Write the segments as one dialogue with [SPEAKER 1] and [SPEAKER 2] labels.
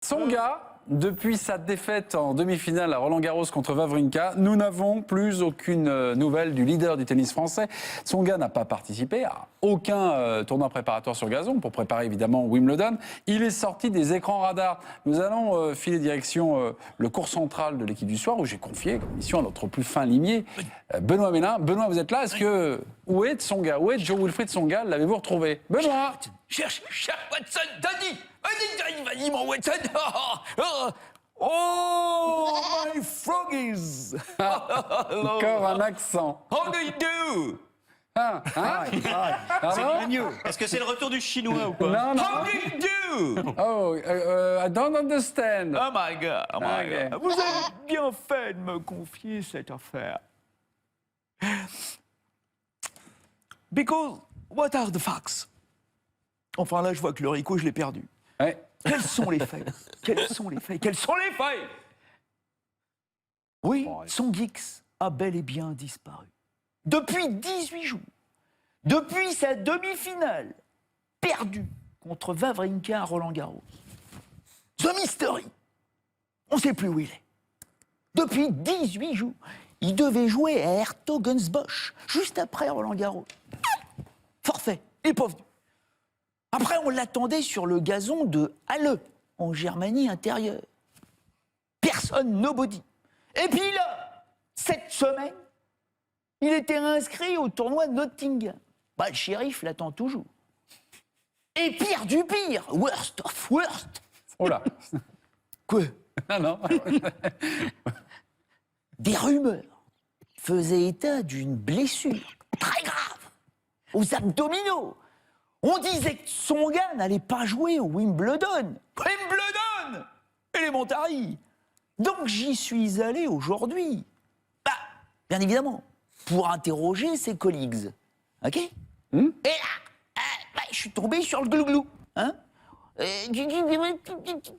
[SPEAKER 1] Tsonga, depuis sa défaite en demi-finale à Roland-Garros contre Wawrinka, nous n'avons plus aucune nouvelle du leader du tennis français. Tsonga n'a pas participé à aucun tournoi préparatoire sur gazon pour préparer évidemment Wimbledon. Il est sorti des écrans radars. Nous allons filer direction le cours central de l'équipe du soir où j'ai confié comme mission à notre plus fin limier, Benoît Mélin. Benoît, vous êtes là? Où est Tsonga? Où est Jo-Wilfried Tsonga? L'avez-vous retrouvé? Benoît!
[SPEAKER 2] Cherche Watson, Danny! Vas-y, mon Watson! Oh, my froggies!
[SPEAKER 1] Encore un accent.
[SPEAKER 2] How do you do?
[SPEAKER 1] Pardon?
[SPEAKER 3] Est-ce que c'est le retour du chinois ou quoi?
[SPEAKER 1] Non, non.
[SPEAKER 2] How do you do?
[SPEAKER 1] Oh, I don't understand.
[SPEAKER 2] Oh my God, oh my
[SPEAKER 1] Okay.
[SPEAKER 2] God. Vous avez bien fait de me confier cette affaire. Because, what are the facts? Enfin là, je vois que le Rico, je l'ai perdu.
[SPEAKER 1] Ouais.
[SPEAKER 2] Quels sont les faits? Quels sont les faits? Quels sont les faits? Oui, son Geeks a bel et bien disparu. Depuis 18 jours, depuis sa demi-finale, perdue contre Wawrinka à Roland-Garros. The Mystery. On ne sait plus où il est. Depuis 18 jours, il devait jouer à Hertogenbosch, juste après Roland-Garros. Forfait, il n'est pas venu. Après, on l'attendait sur le gazon de Halle, en Germanie intérieure. Personne, nobody. Et puis là, cette semaine, il était inscrit au tournoi de Nottingham. Bah, le shérif l'attend toujours. Et pire du pire, worst of worst.
[SPEAKER 1] Oh là.
[SPEAKER 2] Quoi?
[SPEAKER 1] Ah non.
[SPEAKER 2] Des rumeurs faisaient état d'une blessure très grave aux abdominaux. On disait que Tsonga n'allait pas jouer au Wimbledon. Wimbledon! Élémentary. Donc j'y suis allé aujourd'hui. Bah, bien évidemment, pour interroger ses collègues. OK? Et là, je suis tombé sur le glouglou. Hein?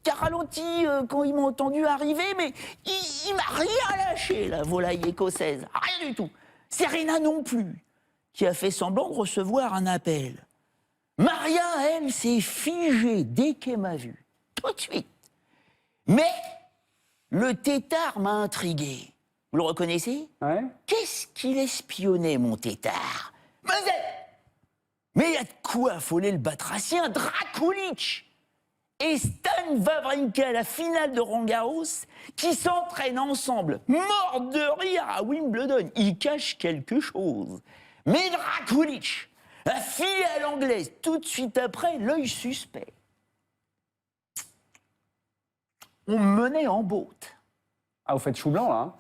[SPEAKER 2] T'as ralenti quand il m'a entendu arriver, mais il m'a rien lâché, la volaille écossaise. Rien du tout. Serena non plus, qui a fait semblant de recevoir un appel. Maria, elle, s'est figée dès qu'elle m'a vu. Tout de suite. Mais le tétard m'a intrigué. Vous le reconnaissez?
[SPEAKER 1] Ouais.
[SPEAKER 2] Qu'est-ce qu'il espionnait, mon tétard? Mais il y a de quoi affoler le batracien Drakulic et Stan Wawrinka à la finale de Roland-Garros qui s'entraînent ensemble, morts de rire à Wimbledon. Ils cachent quelque chose. Mais Drakulic a filé à l'anglaise tout de suite après, l'œil suspect. On menait en botte.
[SPEAKER 1] Ah, vous faites chou blanc, là, hein?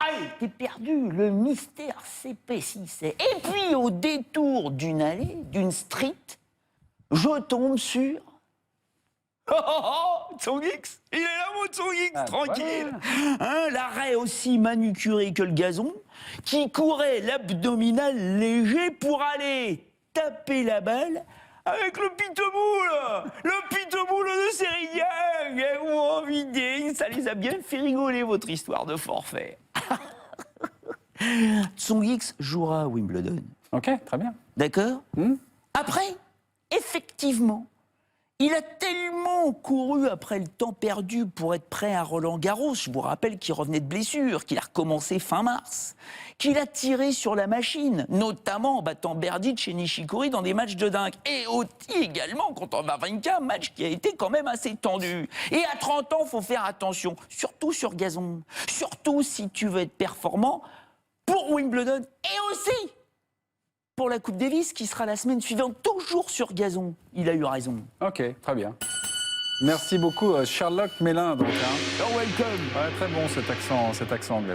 [SPEAKER 2] Ah, t'es perdu, le mystère s'épaississait. Et puis, au détour d'une allée, d'une street, je tombe sur... Tsongix, il est là, mon Tsongix,
[SPEAKER 1] Ah,
[SPEAKER 2] tranquille.
[SPEAKER 1] voilà.
[SPEAKER 2] Hein, l'arrêt aussi manucuré que le gazon, qui courait l'abdominal léger pour aller taper la balle avec le pitbull, là. Le pitbull de Sérignac. Ou envie de... Ça les a bien fait rigoler, votre histoire de forfait. Tsongix jouera à Wimbledon.
[SPEAKER 1] Ok, très bien.
[SPEAKER 2] D'accord? Après, effectivement, il a tellement couru après le temps perdu pour être prêt à Roland-Garros, je vous rappelle qu'il revenait de blessure, qu'il a recommencé fin mars, qu'il a tiré sur la machine, notamment en battant Berdych et Nishikori dans des matchs de dingue, et aussi également contre Wawrinka, match qui a été quand même assez tendu. Et à 30 ans, il faut faire attention, surtout sur gazon, surtout si tu veux être performant pour Wimbledon, et aussi pour la Coupe Davis qui sera la semaine suivante, toujours sur gazon. Il a eu raison.
[SPEAKER 1] Ok, très bien. Merci beaucoup, Sherlock Mélin. Donc, hein.
[SPEAKER 2] You're welcome.
[SPEAKER 1] Ouais, très bon cet accent anglais.